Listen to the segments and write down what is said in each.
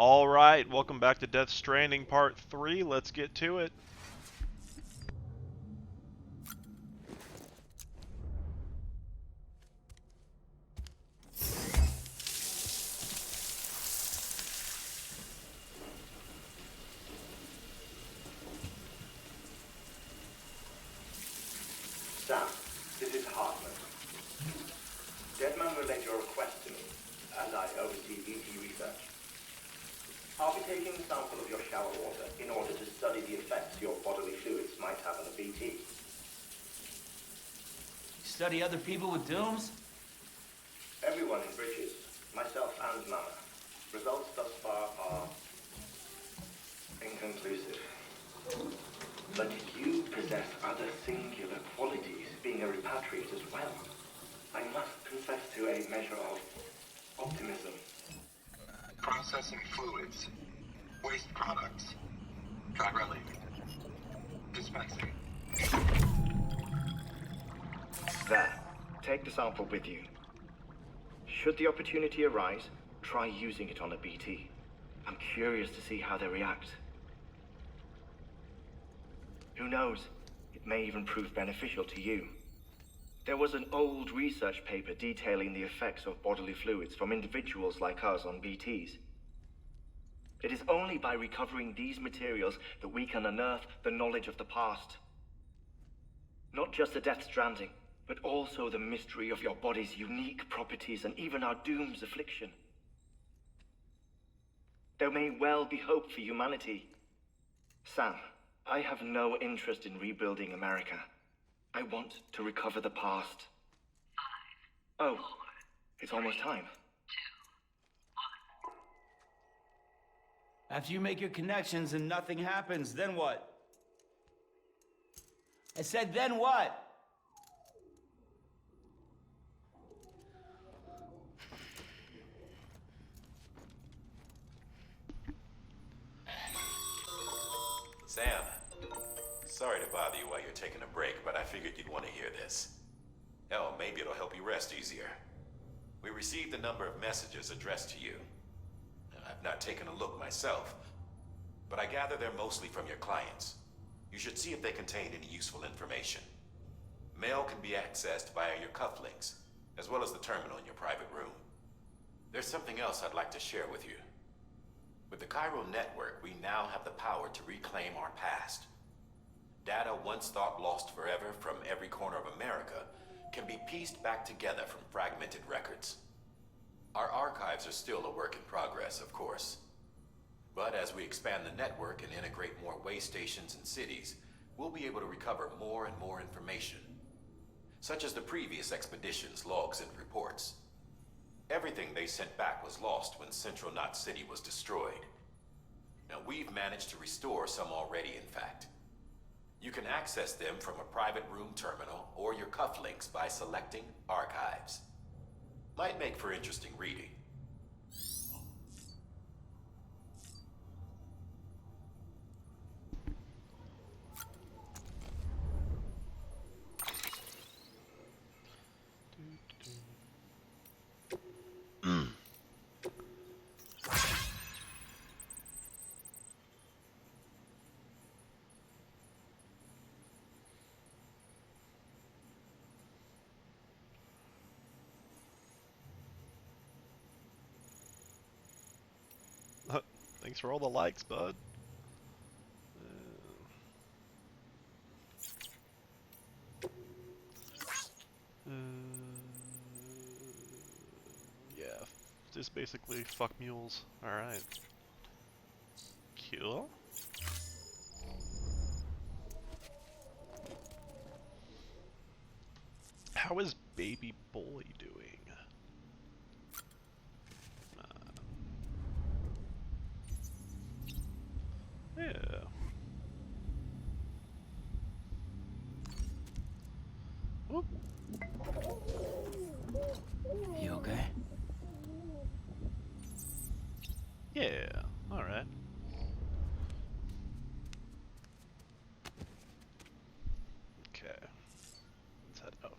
Alright, welcome back to Death Stranding Part 3. Let's get to it. Sam, this is Hartman. Deadman relayed your request to me, and I oversee VT research. I'll be taking a sample of your shower water in order to study the effects your bodily fluids might have on a VT. Study other people with dooms? Everyone in Bridges, myself and Mama. Results thus far are inconclusive. But you possess other singular qualities, being a repatriate as well. I must confess to a measure of optimism. Processing fluids. Waste products. Chirelli. Dispensing. There. Take the sample with you. Should the opportunity arise, try using it on a BT. I'm curious to see how they react. Who knows? It may even prove beneficial to you. There was an old research paper detailing the effects of bodily fluids from individuals like us on BTs. It is only by recovering these materials that we can unearth the knowledge of the past. Not just the Death Stranding, but also the mystery of your body's unique properties and even our doom's affliction. There may well be hope for humanity. Sam, I have no interest in rebuilding America. I want to recover the past. 5, oh, 4, it's almost time. 2, 1. After you make your connections and nothing happens, then what? I said, then what? Sam, sorry to bother you while you're taking a break, but I figured you'd want to hear this. Hell, maybe it'll help you rest easier. We received a number of messages addressed to you. I've not taken a look myself, but I gather they're mostly from your clients. You should see if they contain any useful information. Mail can be accessed via your cufflinks, as well as the terminal in your private room. There's something else I'd like to share with you. With the Chiral network, we now have the power to reclaim our past. Data once thought lost forever from every corner of America can be pieced back together from fragmented records. Our archives are still a work in progress, of course. But as we expand the network and integrate more way stations and cities, we'll be able to recover more and more information, such as the previous expedition's logs and reports. Everything they sent back was lost when Central Knot City was destroyed. Now, we've managed to restore some already, in fact. You can access them from a private room terminal or your cufflinks by selecting Archives. Might make for interesting reading. Thanks for all the likes, bud. Yeah, just basically fuck mules. Alright. Cool. How is baby boy doing? Yeah. Whoop. You okay? Yeah. All right. Okay. Let's head out.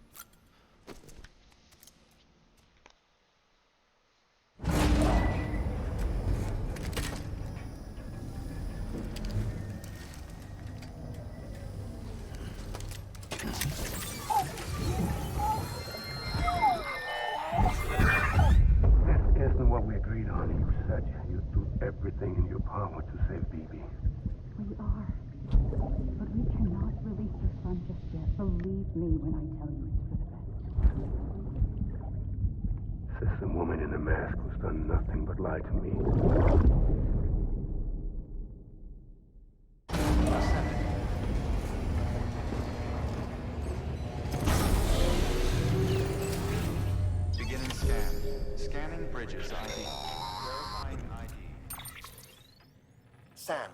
everything in your power to save BB. We are. But we cannot release your son just yet. Believe me when I tell you it's for the best. System woman in the mask who's done nothing but lie to me. Beginning scan. Scanning bridges ID. Verifying ID. Sam,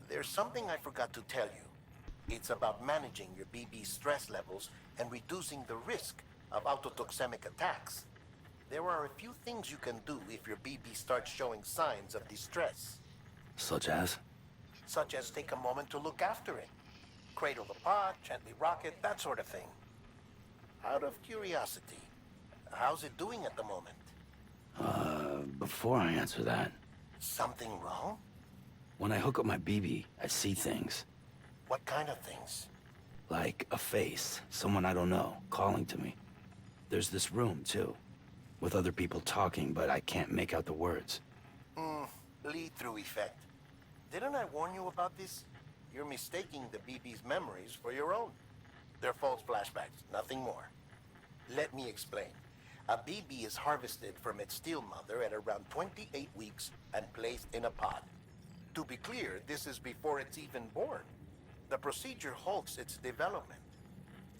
there's something I forgot to tell you. It's about managing your BB stress levels and reducing the risk of autotoxemic attacks. There are a few things you can do if your BB starts showing signs of distress. Such as? Such as take a moment to look after it. Cradle the pot, gently rock it, that sort of thing. Out of curiosity, how's it doing at the moment? Before I answer that, Something wrong? when I hook up my BB, I see things. What kind of things? Like a face, someone I don't know, calling to me. There's this room, too, with other people talking, but I can't make out the words. Lead-through effect. Didn't I warn you about this? You're mistaking the BB's memories for your own. They're false flashbacks, nothing more. Let me explain. A BB is harvested from its steel mother at around 28 weeks and placed in a pod. To be clear, this is before it's even born. The procedure halts its development.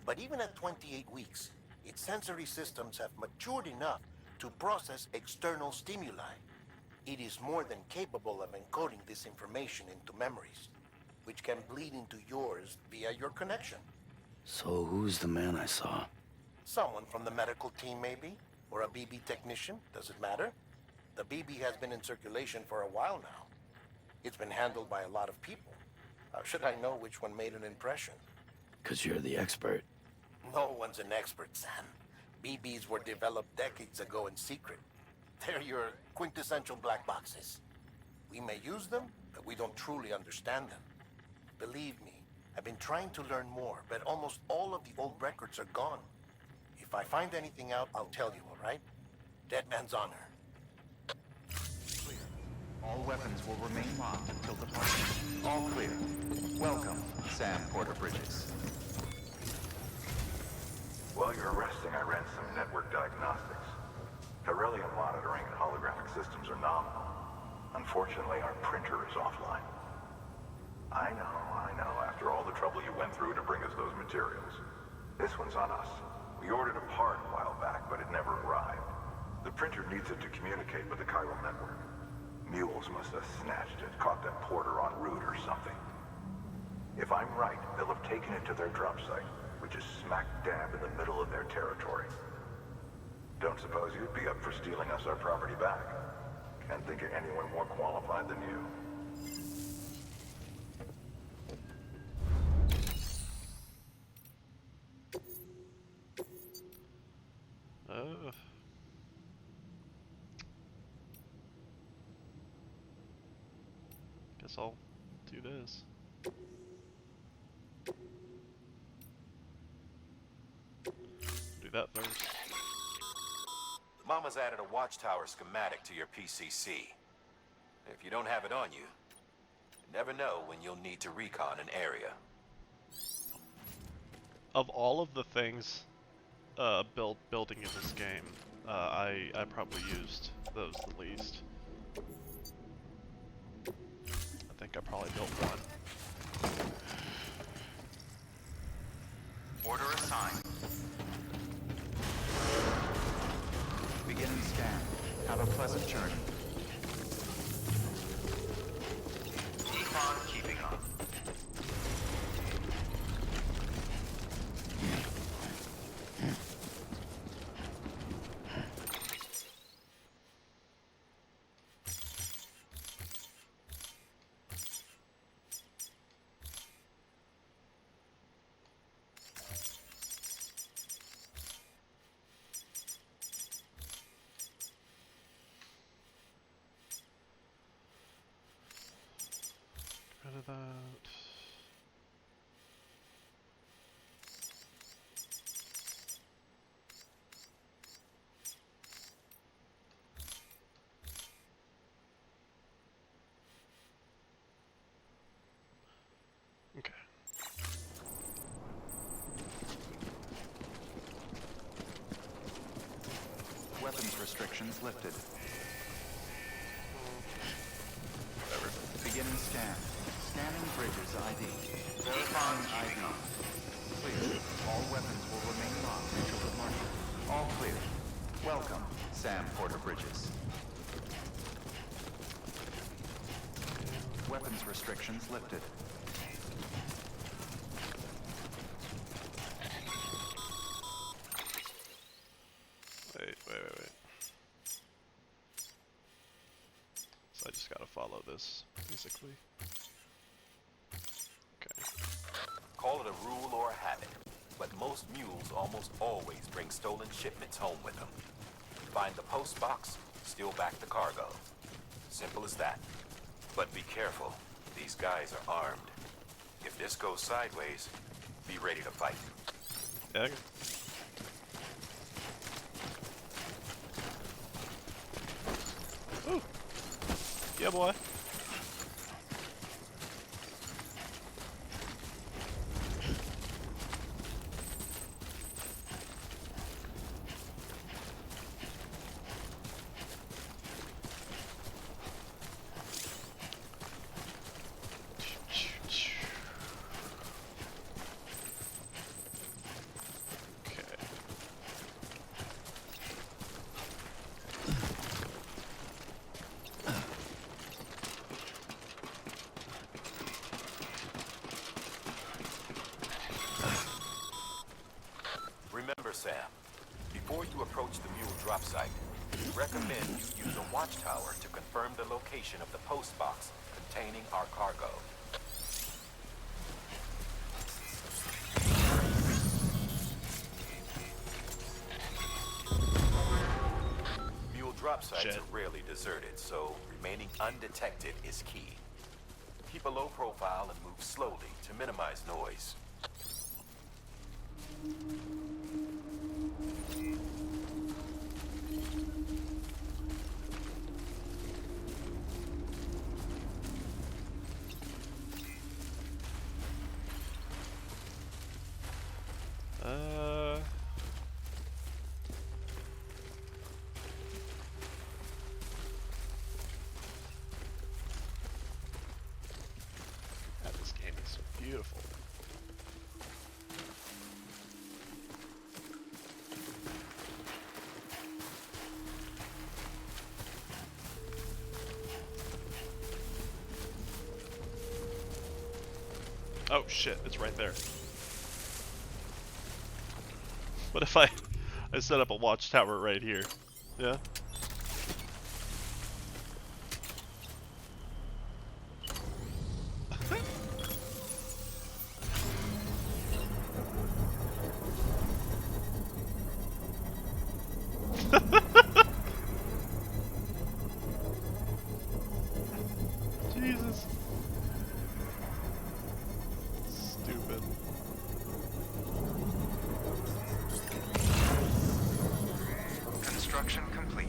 But even at 28 weeks, its sensory systems have matured enough to process external stimuli. It is more than capable of encoding this information into memories, which can bleed into yours via your connection. So who's the man I saw? Someone from the medical team, maybe? Or a BB technician? Does it matter? The BB has been in circulation for a while now. It's been handled by a lot of people. How should I know which one made an impression? 'Cause you're the expert. No one's an expert, Sam. BBs were developed decades ago in secret. They're your quintessential black boxes. We may use them, but we don't truly understand them. Believe me, I've been trying to learn more, but almost all of the old records are gone. If I find anything out, I'll tell you, all right? Dead man's honor. Clear. All weapons will remain locked until departure. All clear. Welcome, Sam Porter Bridges. While you're resting, I ran some network diagnostics. Beryllium monitoring and holographic systems are nominal. Unfortunately, our printer is offline. I know. After all the trouble you went through to bring us those materials. This one's on us. We ordered a part a while back, but it never arrived. The printer needs it to communicate with the chiral network. Mules must have snatched it, caught that porter en route or something. If I'm right, they'll have taken it to their drop site, which is smack dab in the middle of their territory. Don't suppose you'd be up for stealing us our property back? Can't think of anyone more qualified than you. Guess I'll do this. Do that first. Mama's added a watchtower schematic to your PCC. If you don't have it on you, you never know when you'll need to recon an area. Of all of the things building in this game, I probably used those the least. I think I probably built one. Order assigned. Beginning scan. Have a pleasant journey. Decon keeping up. Rid of that. restrictions lifted. Whatever. Beginning scan. Scanning bridges ID. Verifying ID. Clear. All weapons will remain locked until departure. All clear. Welcome, Sam Porter Bridges. Weapons restrictions lifted. Wait. So I just gotta follow this, basically. Okay. Call it a rule or a habit, but most mules almost always bring stolen shipments home with them. Find the post box, steal back the cargo. Simple as that. But be careful. These guys are armed. If this goes sideways, be ready to fight. Yeah, okay. Ooh. Yeah, boy. Remember, Sam, before you approach the mule drop site, we recommend you use a watchtower to confirm the location of the post box containing our cargo. Mule drop sites are rarely deserted, so remaining undetected is key. Keep a low profile and move slowly to minimize noise. God, this game is so beautiful. Oh shit, it's right there. What if I set up a watchtower right here? Yeah? Jesus. Stupid. Construction complete.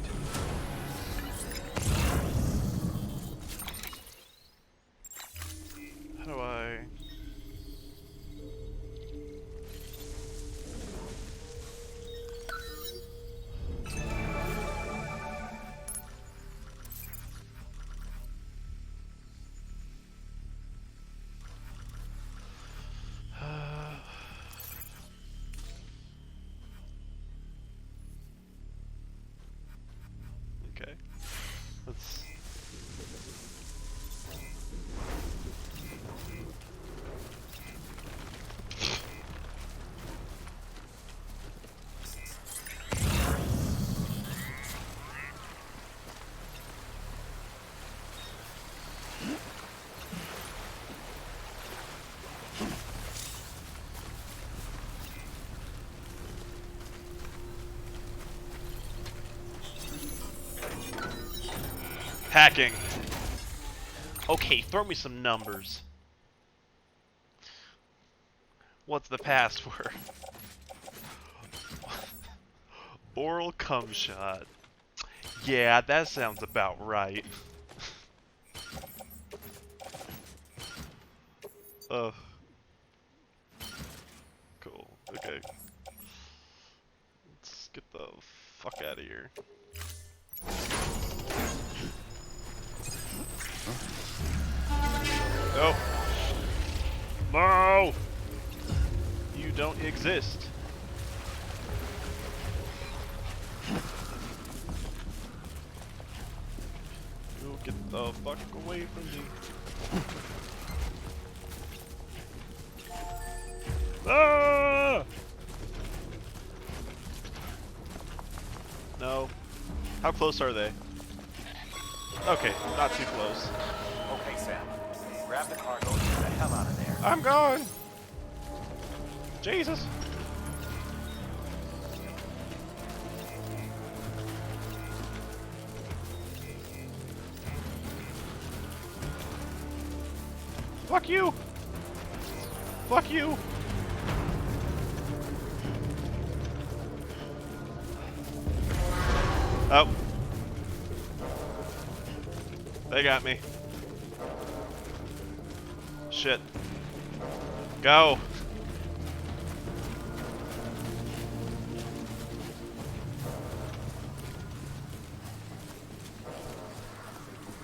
How do I... Okay. Let's... Hacking. Okay, throw me some numbers. What's the password? Oral cum shot. Yeah, that sounds about right. Ugh. Cool. Okay. Let's get the fuck out of here. Nope. No! You don't exist. You get the fuck away from me. Ah! No. How close are they? Okay, not too close. Okay, Sam. Grab the cargo and get the hell out of there. I'm going! Jesus! Fuck you! Fuck you! Oh. They got me. Shit. Go!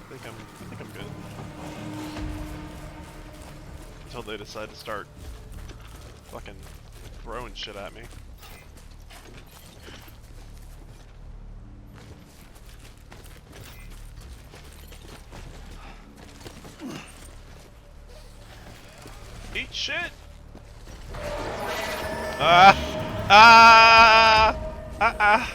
I think I'm good. Until they decide to start fucking throwing shit at me. Eat shit! Ah! Ah! Ah! Ah!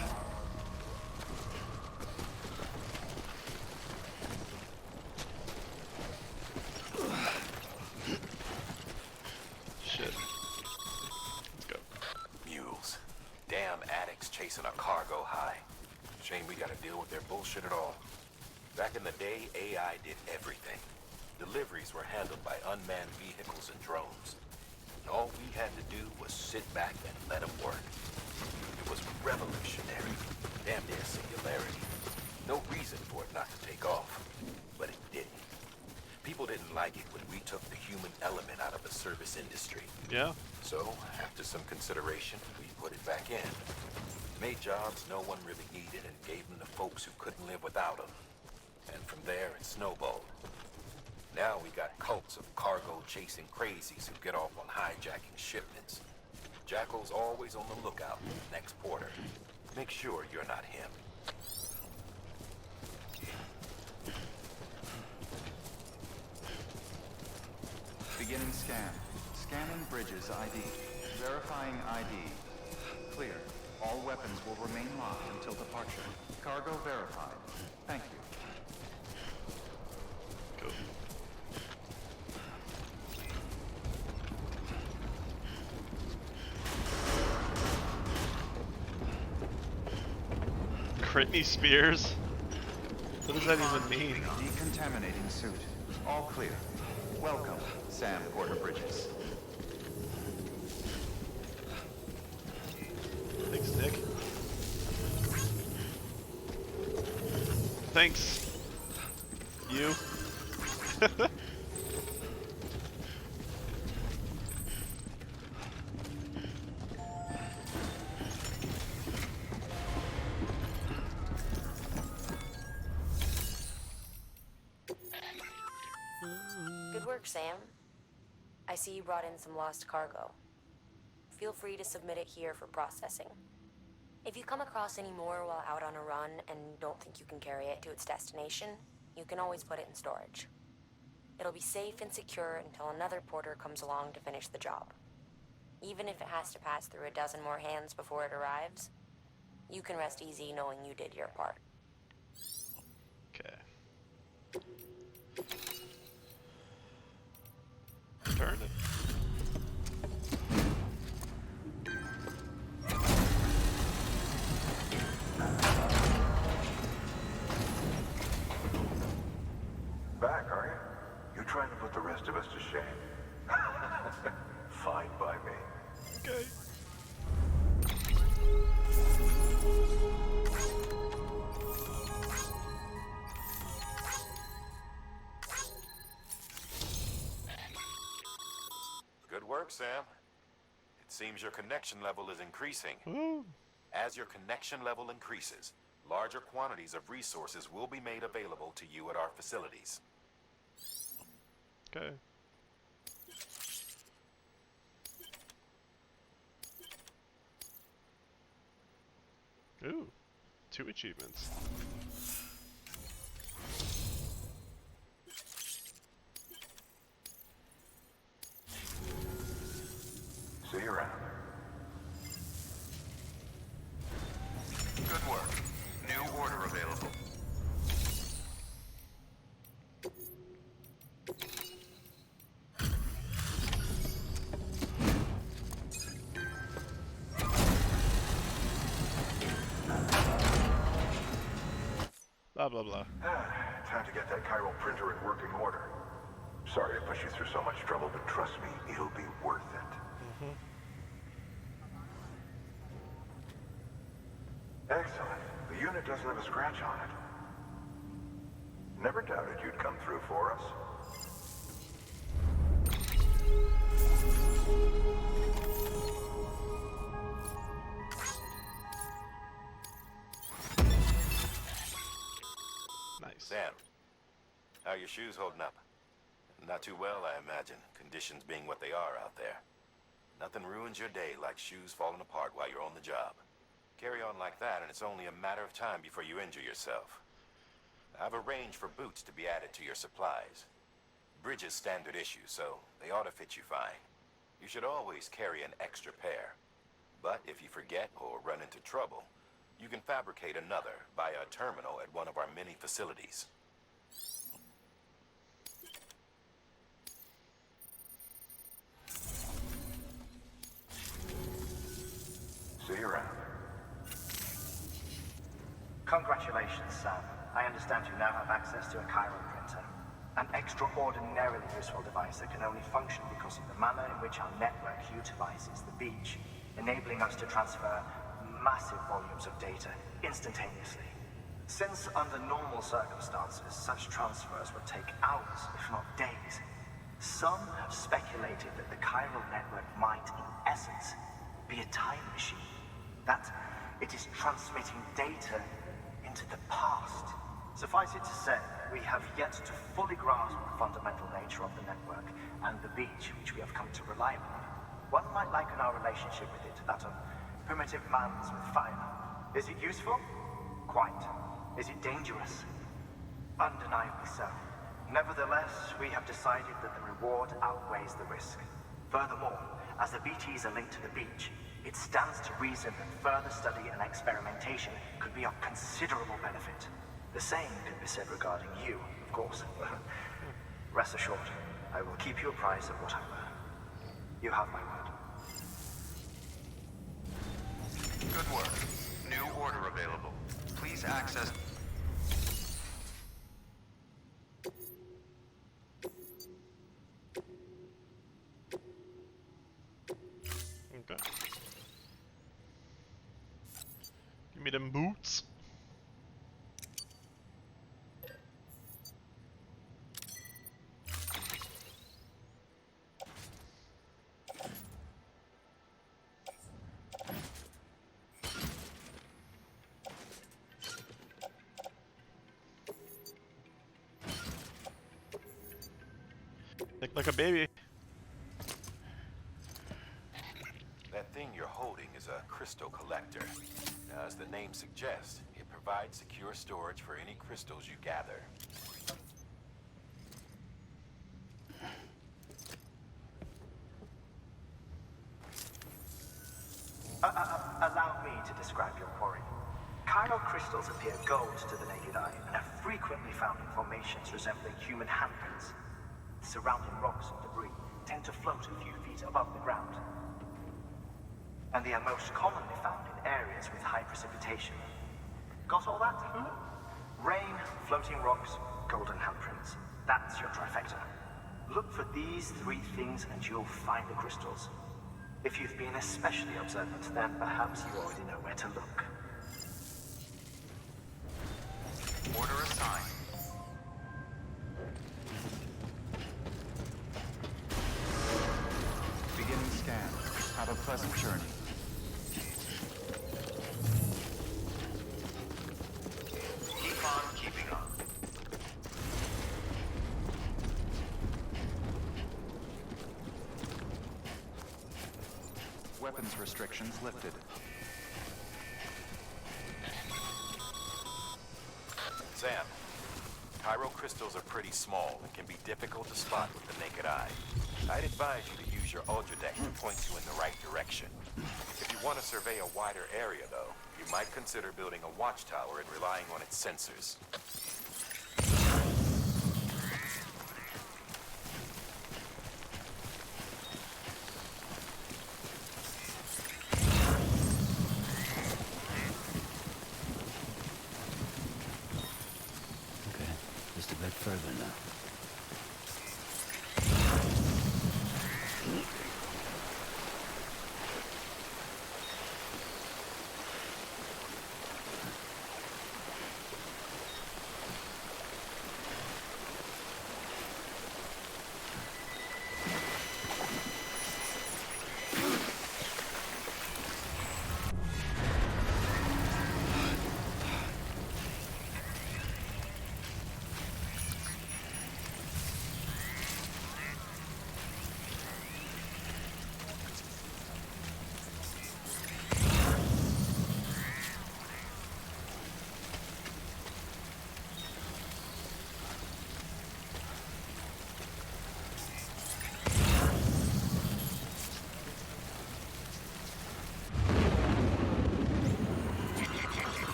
Shit. Let's go. Mules. Damn addicts chasing a cargo high. Shame we gotta deal with their bullshit at all. Back in the day, AI did everything. Deliveries were handled by unmanned vehicles and drones. And all we had to do was sit back and let them work. It was revolutionary. Damn near singularity. No reason for it not to take off. But it didn't. People didn't like it when we took the human element out of the service industry. Yeah? So, after some consideration, we put it back in. Made jobs no one really needed and gave them to folks who couldn't live without them. And from there, it snowballed. Now we got cults of cargo-chasing crazies who get off on hijacking shipments. Jackal's always on the lookout for the next porter. Make sure you're not him. Beginning scan. Scanning bridges ID. Verifying ID. Clear. All weapons will remain locked until departure. Cargo verified. Thank you. Go. Britney Spears? What does that even mean? Decontaminating suit. All clear. Welcome, Sam Porter Bridges. Thanks, Nick. Thanks. You. Good work, Sam. I see you brought in some lost cargo. Feel free to submit it here for processing. If you come across any more while out on a run and don't think you can carry it to its destination, you can always put it in storage. It'll be safe and secure until another porter comes along to finish the job. Even if it has to pass through a dozen more hands before it arrives, you can rest easy knowing you did your part. Okay. Turn it. Back, are you? You trying to put the rest of us to shame? Fine by me. Okay. Good work, Sam. It seems your connection level is increasing. Ooh. As your connection level increases, larger quantities of resources will be made available to you at our facilities. Okay. Ooh, 2 achievements. See you around. Good work. New order available. Blah blah blah. Time to get that chiral printer in working order. Sorry to push you through so much trouble, but trust me, it'll be worth it. Excellent. The unit doesn't have a scratch on it. Never doubted you'd come through for us. Nice. Sam, how are your shoes holding up? Not too well, I imagine, conditions being what they are out there. Nothing ruins your day like shoes falling apart while you're on the job. Carry on like that, and it's only a matter of time before you injure yourself. I've arranged for boots to be added to your supplies. Bridges standard issue, so they ought to fit you fine. You should always carry an extra pair. But if you forget or run into trouble, you can fabricate another via a terminal at one of our many facilities. See you around. Congratulations, Sam. I understand you now have access to a chiral printer. An extraordinarily useful device that can only function because of the manner in which our network utilizes the beach, enabling us to transfer massive volumes of data instantaneously. Since under normal circumstances, such transfers would take hours, if not days, some have speculated that the chiral network might, in essence, be a time machine. That it is transmitting data into the past. Suffice it to say, we have yet to fully grasp the fundamental nature of the network and the beach which we have come to rely upon. One might liken our relationship with it to that of primitive mans with fire. Is it useful? Quite. Is it dangerous? Undeniably so. Nevertheless, we have decided that the reward outweighs the risk. Furthermore, as the BTs are linked to the beach, it stands to reason that further study and experimentation could be of considerable benefit. The same could be said regarding you, of course. Rest assured, I will keep you apprised of what I learn. You have my word. Good work. New order available. Please access... Okay. Give me them boots. Like a baby. That thing you're holding is a crystal collector. Now, as the name suggests, it provides secure storage for any crystals you gather. Allow me to describe your quarry. Chiral crystals appear gold to the naked eye and are frequently found in formations resembling human handprints. Surrounding rocks and debris tend to float a few feet above the ground. And they are most commonly found in areas with high precipitation. Got all that? Rain, floating rocks, golden handprints. That's your trifecta. Look for these 3 things and you'll find the crystals. If you've been especially observant, then perhaps you already know where to look. Order assigned. Beginning scan. Have a pleasant journey. Keep on keeping on. Weapons restrictions lifted. Pyro crystals are pretty small and can be difficult to spot with the naked eye. I'd advise you to use your Ultra Deck to point you in the right direction. If you want to survey a wider area, though, you might consider building a watchtower and relying on its sensors. Okay, just a bit further now.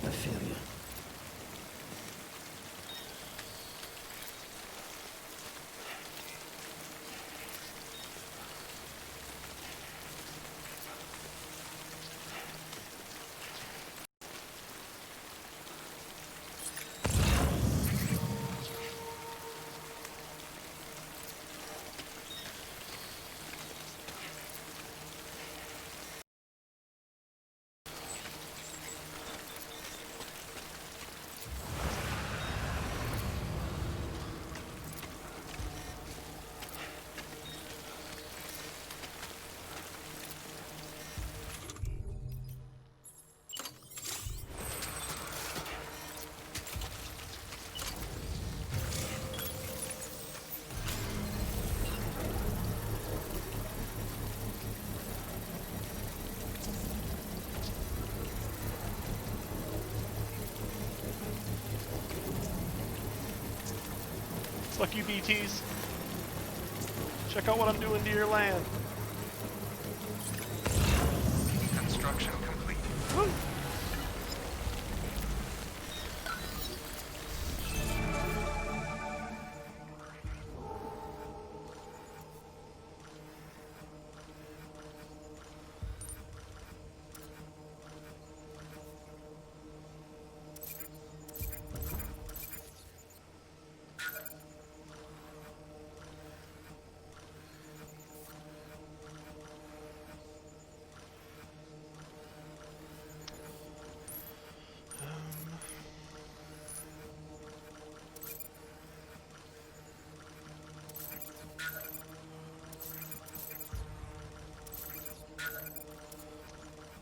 I feel you. Fuck you, BTs. Check out what I'm doing to your land. Construction complete. Woo!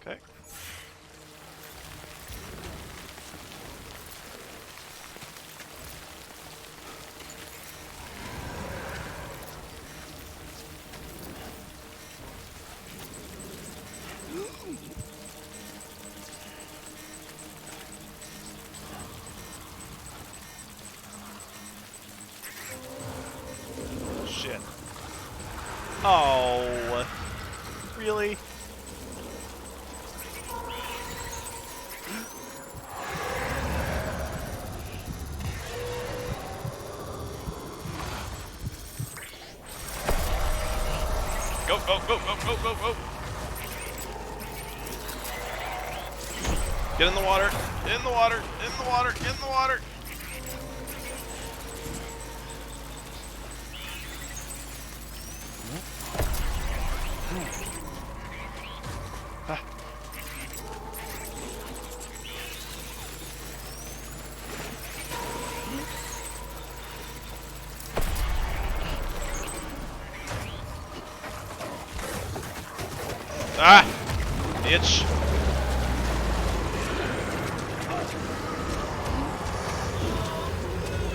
Okay. Shit. Oh, really? Go, go, go, go, go, go, go! Get in the water! Get in the water! Get in the water! Get in the water! Ah. Ah! Bitch!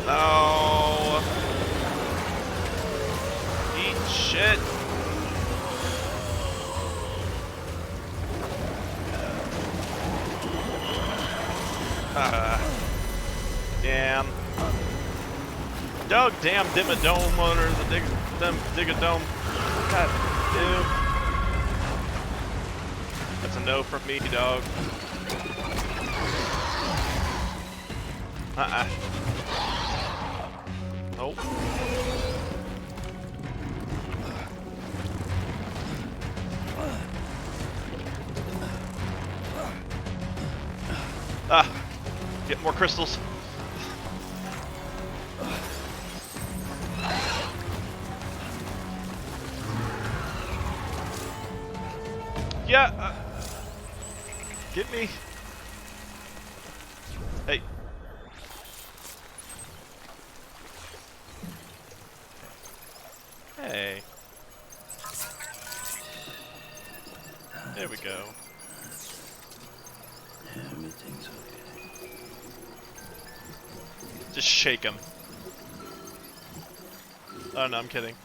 No! Eat shit! Damn. Dog damn dimmadome or the digadome. God damn. That's a no from me, dog. Nope. Get more crystals. Yeah. Get me. Hey. Hey. There we go. Everything's okay. Just shake him. Oh no, I'm kidding.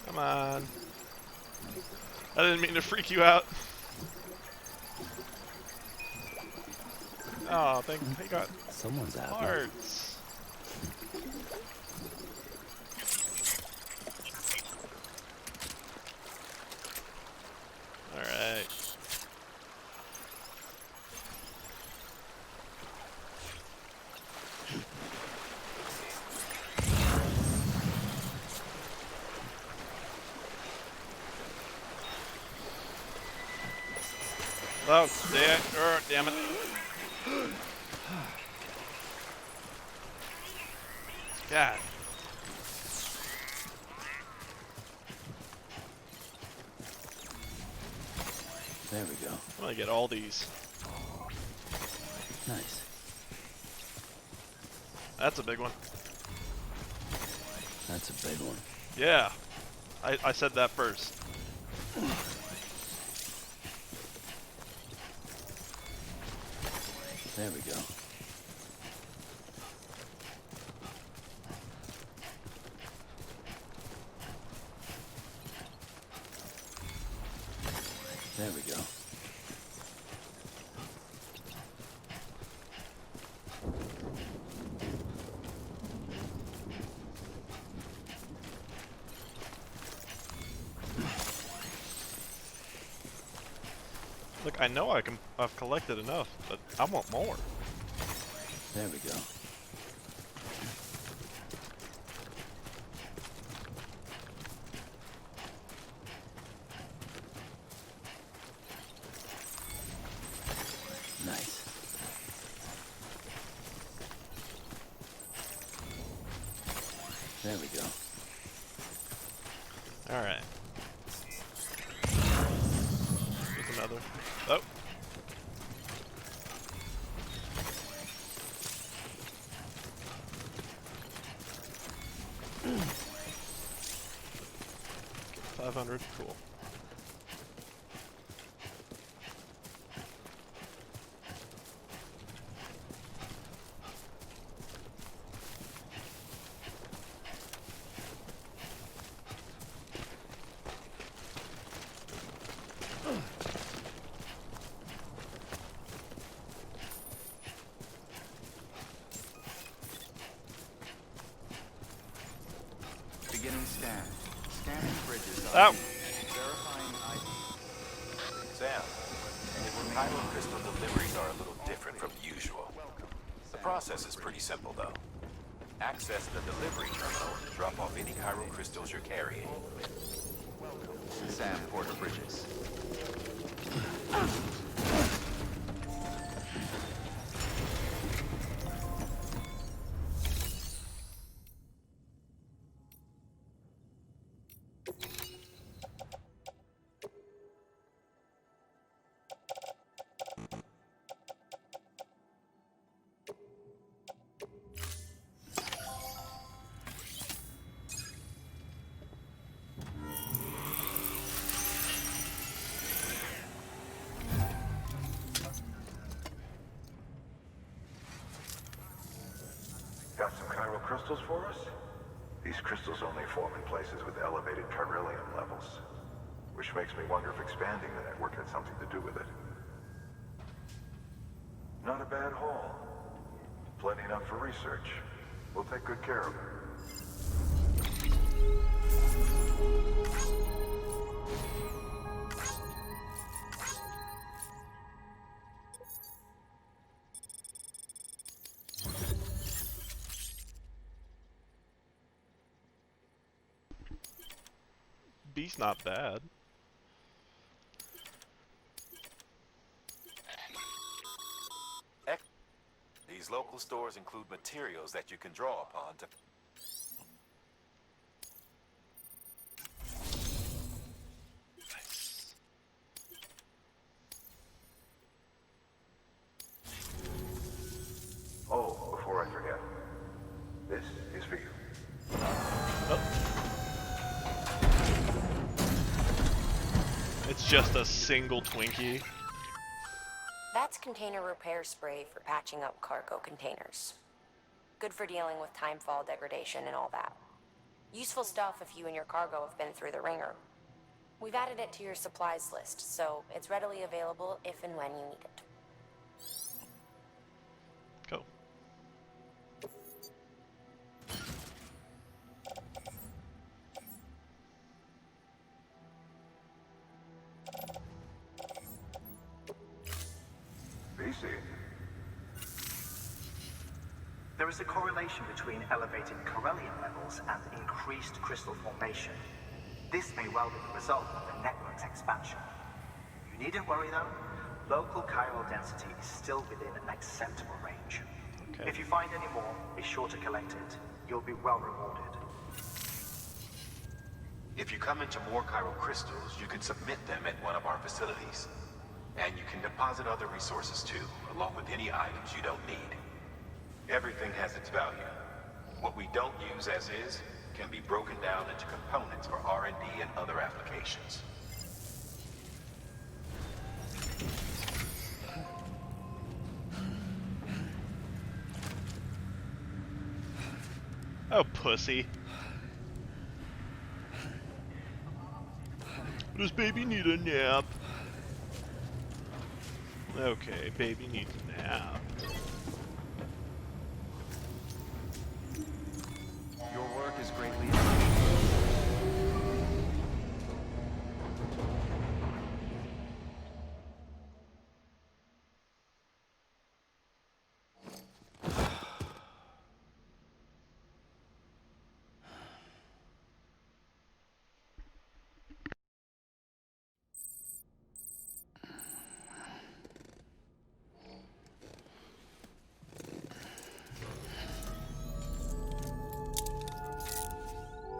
Come on. I didn't mean to freak you out. Oh, thank God. Someone's happy. Hearts. Alright. Oh, damn it. God. There we go. I'm gonna get all these. Nice. That's a big one. That's a big one. Yeah. I said that first. There we go. There we go. Look, I know I've collected enough, but I want more. There we go. Nice. There we go. Alright. Here's another. Oh. $500, cool. Beginning scan. Scanning bridges. Ow. Verifying ID. Sam, the Cairo crystal deliveries are a little different from usual. The process is pretty simple, though. Access the delivery terminal to drop off any Cairo crystals you're carrying. Sam Porter Bridges. Got some chiral crystals for us? These crystals only form in places with elevated chiralium levels, which makes me wonder if expanding the network had something to do with it. Not a bad haul. Plenty enough for research. We'll take good care of it. B's not bad. These local stores include materials that you can draw upon to... Oh, before I forget, this is for you. Oh. It's just a single Twinkie. That's container repair spray for patching up cargo containers. Good for dealing with timefall degradation and all that. Useful stuff if you and your cargo have been through the ringer. We've added it to your supplies list, so it's readily available if and when you need it. Go. There is a correlation between elevated chiralium levels and increased crystal formation. This may well be the result of the network's expansion. You needn't worry though. Local chiral density is still within an acceptable range. Okay. If you find any more, be sure to collect it. You'll be well rewarded. If you come into more chiral crystals, you can submit them at one of our facilities. And you can deposit other resources too, along with any items you don't need. Everything has its value. What we don't use as is can be broken down into components for R&D and other applications. Oh, pussy. Does baby need a nap? Okay, baby needs a nap. Your work is greatly appreciated.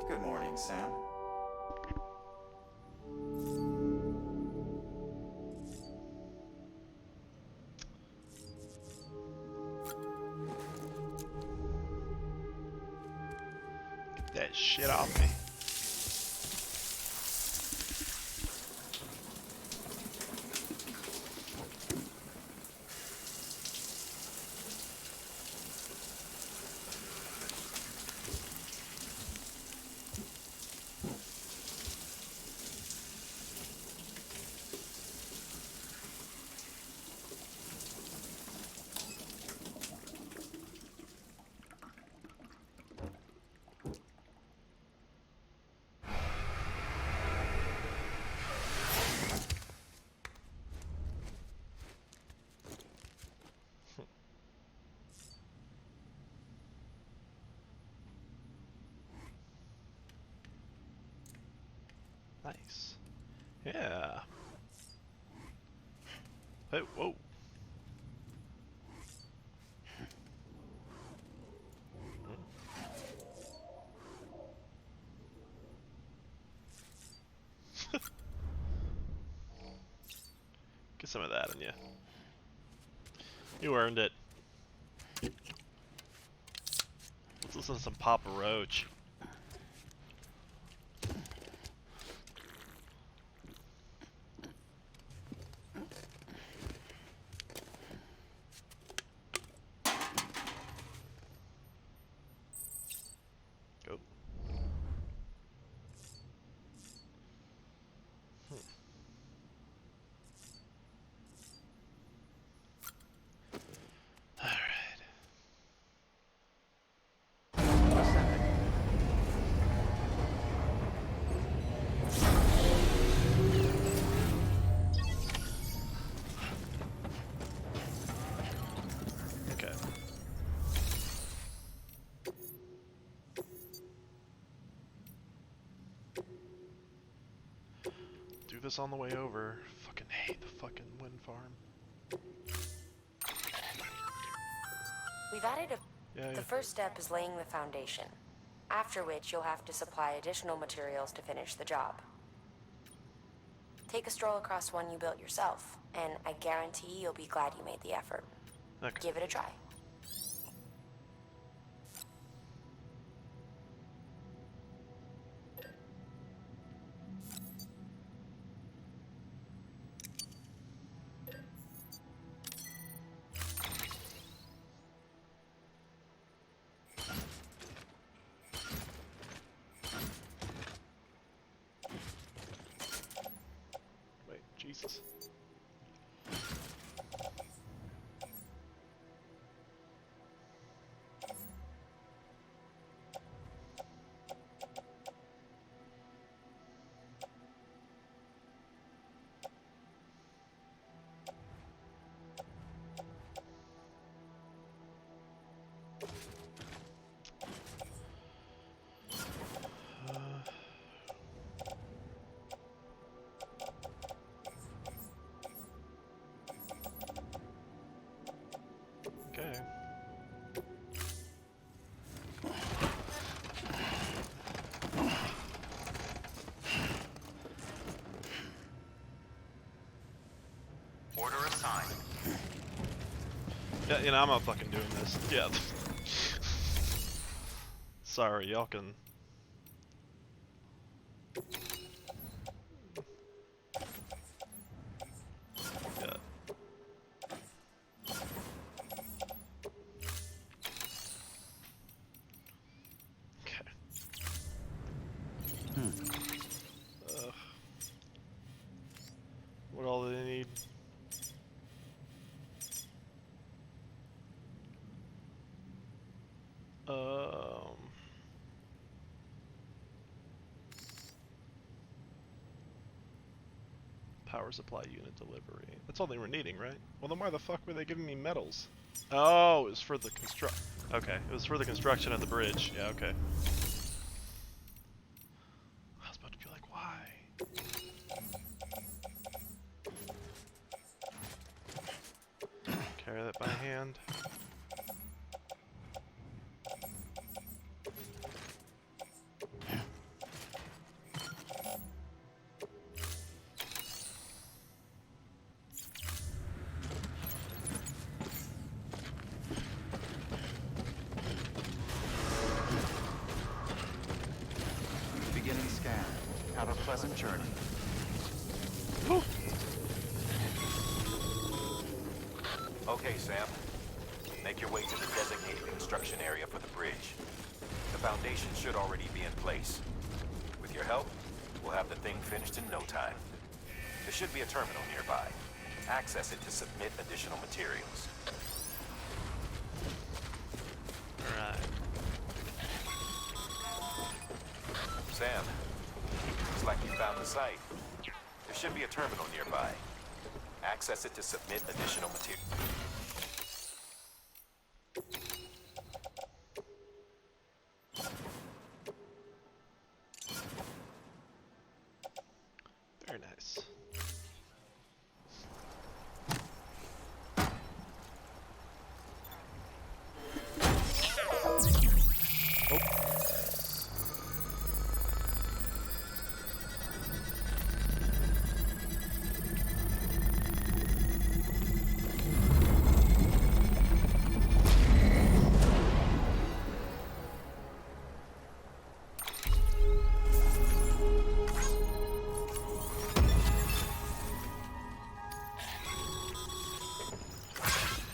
Good morning, Sam. Get that shit off me. Nice. Yeah. Hey, whoa. Get some of that in you. You earned it. Let's listen to some Papa Roach. Go. this on the way over. Fucking hate the fucking wind farm. We've added a... The first step is laying the foundation, after which you'll have to supply additional materials to finish the job. Take a stroll across one you built yourself, and I guarantee you'll be glad you made the effort. Okay. Give it a try. Wait, Jesus. Okay. Order assigned. Yeah, you know, I'm not fucking doing this. Yeah. Sorry, y'all can... Yeah. Okay. What all do they need? Power supply unit delivery. That's all they were needing, right? Well, then why the fuck were they giving me metals? Oh, it was for the Okay, it was for the construction of the bridge. Yeah, okay. I was about to be like, why? Carry that by hand. Beginning scan. Have a pleasant journey. Okay, Sam. Make your way to the designated construction area for the bridge. The foundation should already be in place. With your help, we'll have the thing finished in no time. There should be a terminal nearby. Access it to submit additional materials. Alright. Sam, looks like you found the site. There should be a terminal nearby. Access it to submit additional material. Very nice.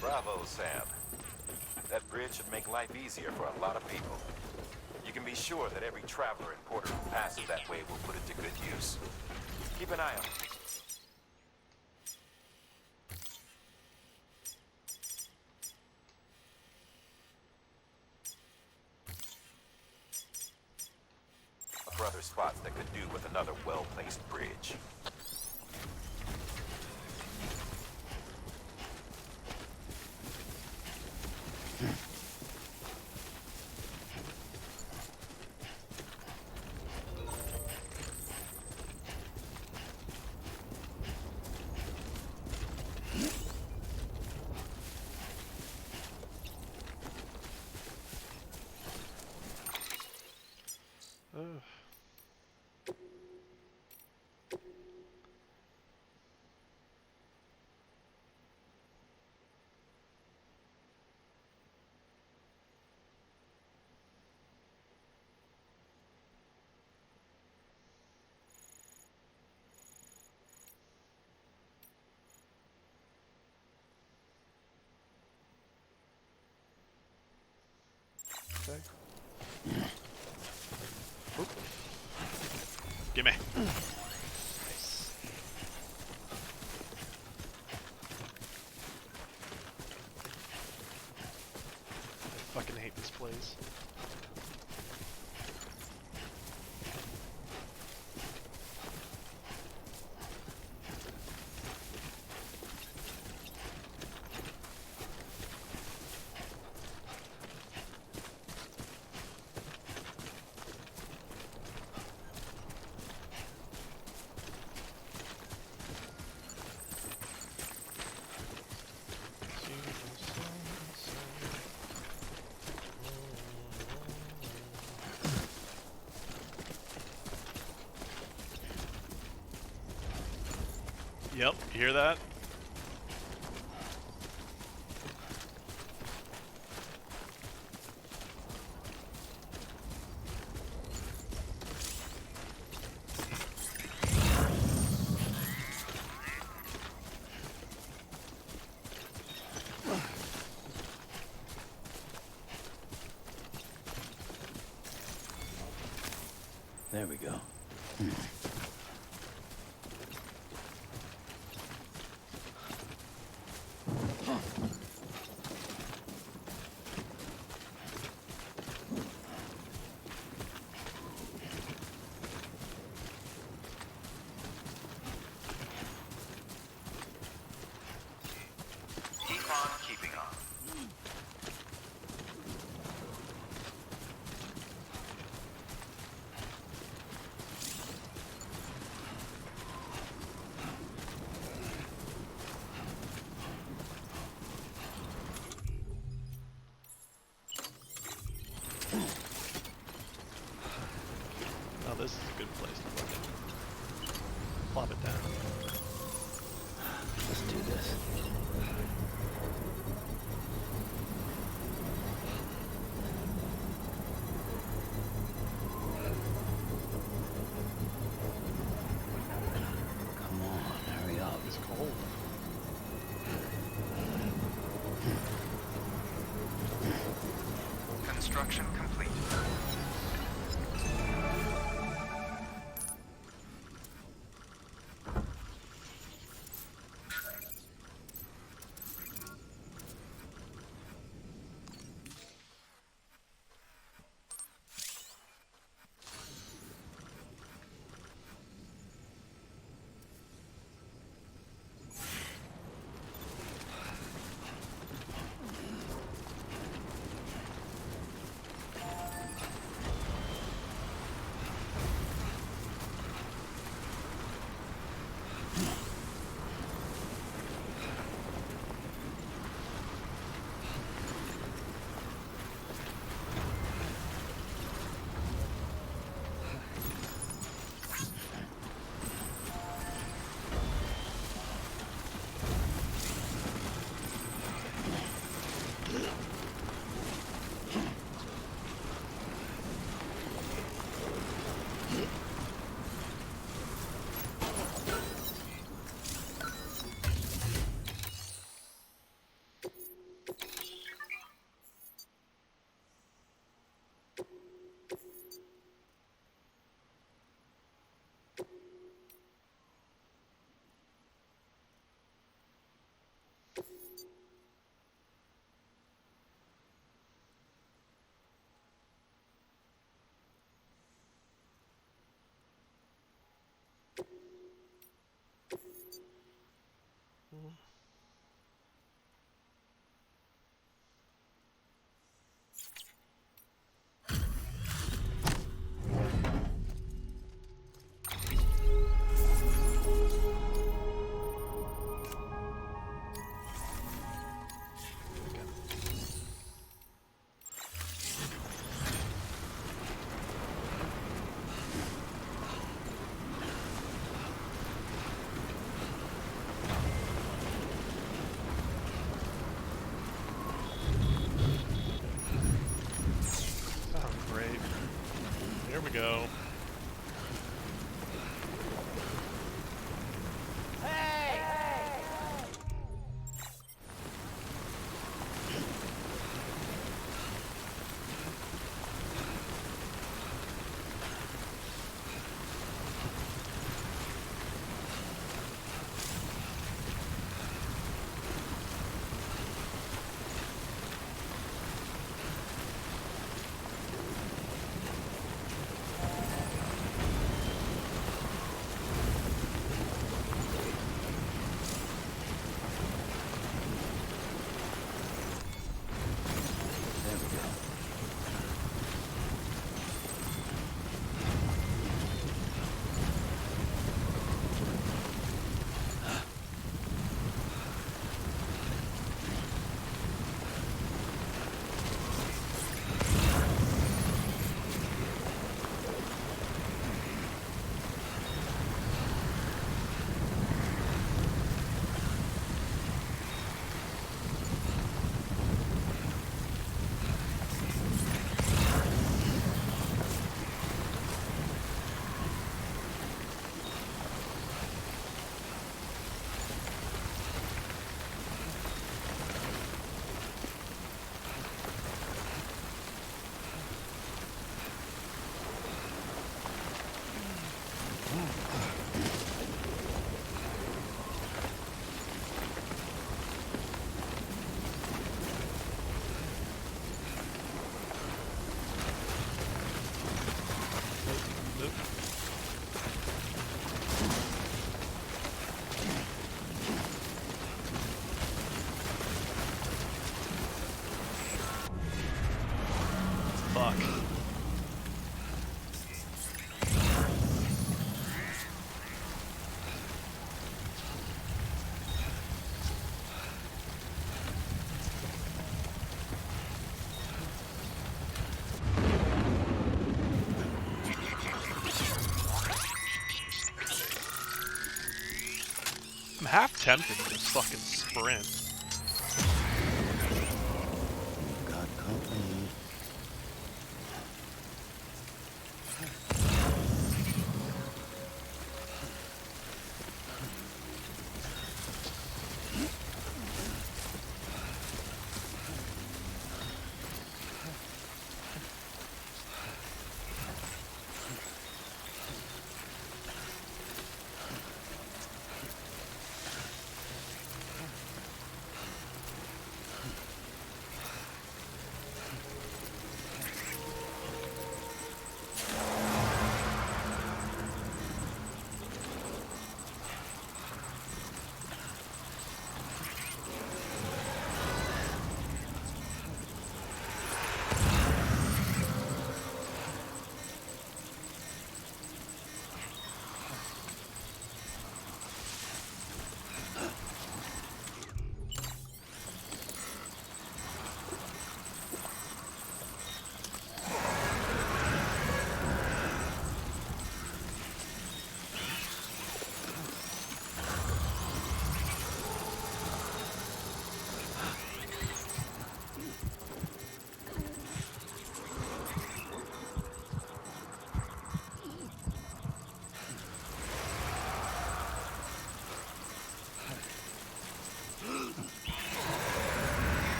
Bravo, Sam. That bridge should make life easier for a lot of people. You can be sure that every traveler and porter who passes that way will put it to good use. Keep an eye on it. For other spots that could do with another well-placed bridge. Okay. Oop. Gimme. Nice. I fucking hate this place. Yep, you hear that? There we go. Keep on keeping on. Oh, this is a good place to fucking plop it down. Let's do this. Come on, hurry up. It's cold. Construction complete. go. fuck. I'm half tempted to just fucking sprint. Got company.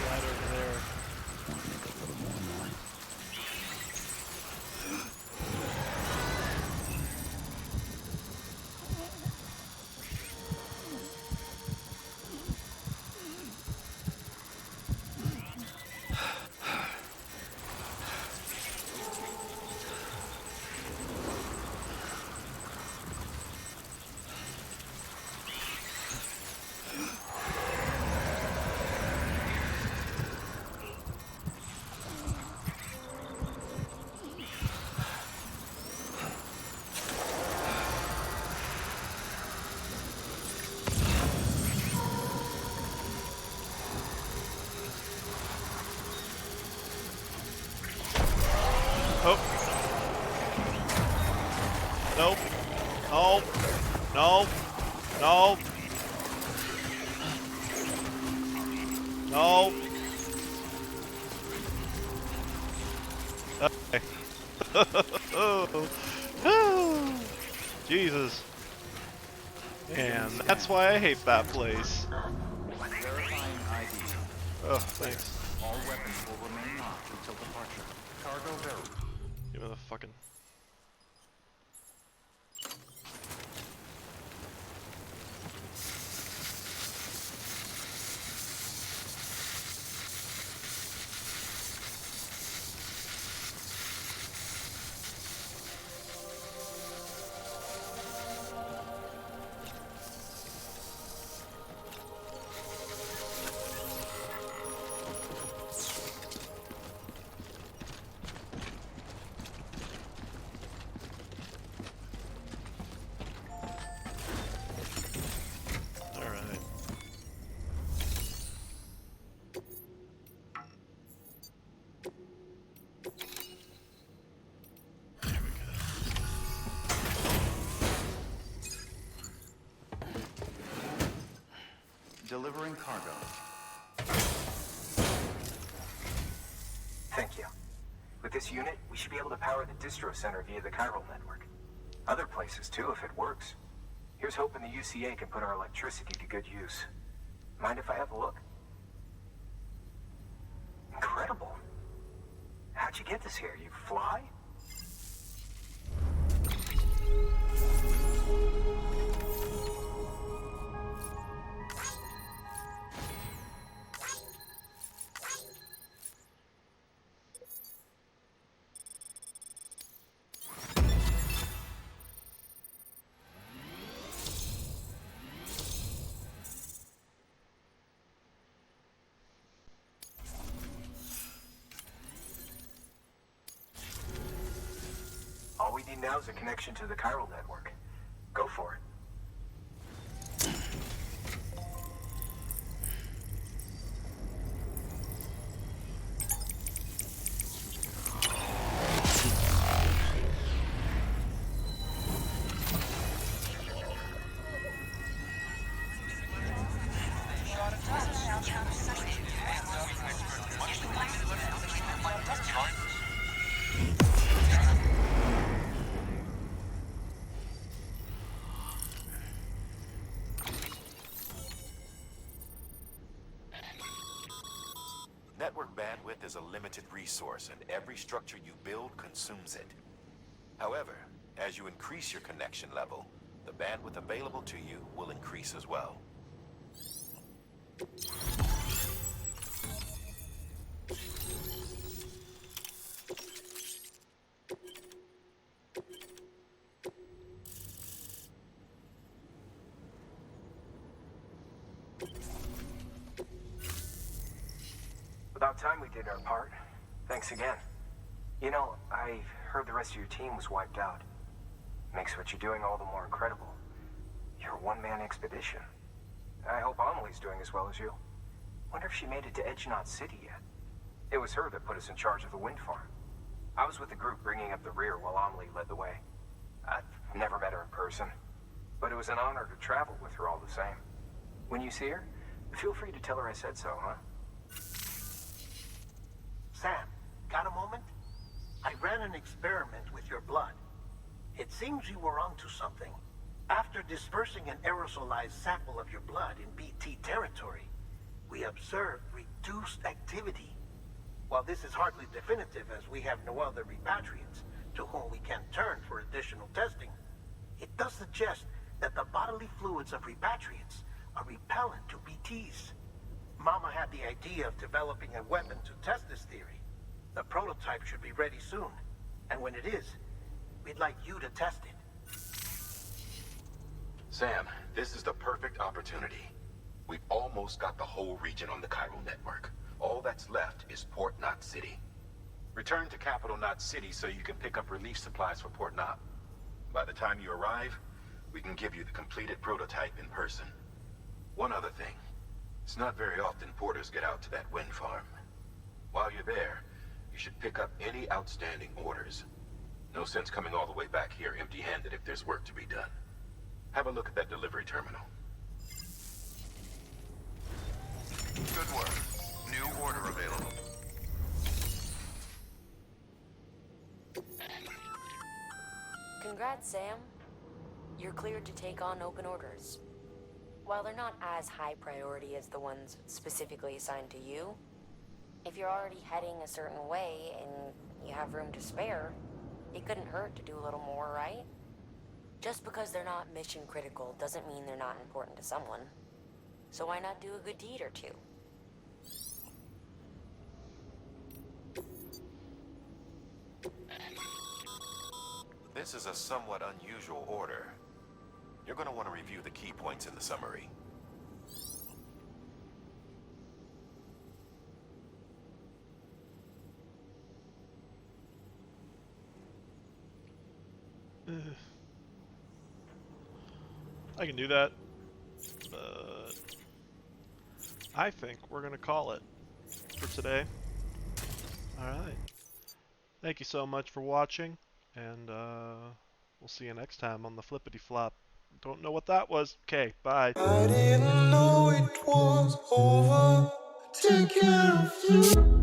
Right over there. Want to make a little more noise. Oh. Nope. Nope. Nope. Nope. Nope. Okay. Oh. Jesus. And that's why I hate that place. Verifying ID. Oh, thanks. All weapons will remain locked until departure. Cargo verified. Give me the fucking... Delivering cargo. Thank you. With this unit, we should be able to power the distro center via the chiral network. Other places too, if it works. Here's hoping the UCA can put our electricity to good use. Mind if I have a look? Incredible. How'd you get this here? You fly? All we need now is a connection to the chiral network. Go for it. Network bandwidth is a limited resource, and every structure you build consumes it. However, as you increase your connection level, the bandwidth available to you will increase as well. About time we did our part. Thanks again. You know, I heard the rest of your team was wiped out. Makes what you're doing all the more incredible. You're a one-man expedition. I hope Amelie's doing as well as you. Wonder if she made it to Edgenot City yet. It was her that put us in charge of the wind farm. I was with the group bringing up the rear while Amelie led the way. I've never met her in person, but it was an honor to travel with her all the same. When you see her, feel free to tell her I said so, huh? Sam, got a moment? I ran an experiment with your blood. It seems you were onto something. After dispersing an aerosolized sample of your blood in BT territory, we observed reduced activity. While this is hardly definitive, as we have no other repatriants to whom we can turn for additional testing, it does suggest that the bodily fluids of repatriants are repellent to BTs. Mama had the idea of developing a weapon to test this theory. The prototype should be ready soon, and when it is, we'd like you to test it. Sam, this is the perfect opportunity. We've almost got the whole region on the chiral network. All that's left is Port Knot City. Return to Capital Knot City so you can pick up relief supplies for Port Knot. By the time you arrive, we can give you the completed prototype in person. One other thing. It's not very often porters get out to that wind farm. While you're there, you should pick up any outstanding orders. No sense coming all the way back here empty-handed if there's work to be done. Have a look at that delivery terminal. Good work. New order available. Congrats, Sam. You're cleared to take on open orders. While they're not as high priority as the ones specifically assigned to you, if you're already heading a certain way and you have room to spare, it couldn't hurt to do a little more, right? Just because they're not mission critical doesn't mean they're not important to someone. So why not do a good deed or two? This is a somewhat unusual order. You're going to want to review the key points in the summary. I can do that, but I think we're going to call it for today. Alright. Thank you so much for watching, and we'll see you next time on the Flippity Flop. Don't know what that was. Okay, bye. I didn't know it was over. Take care of you.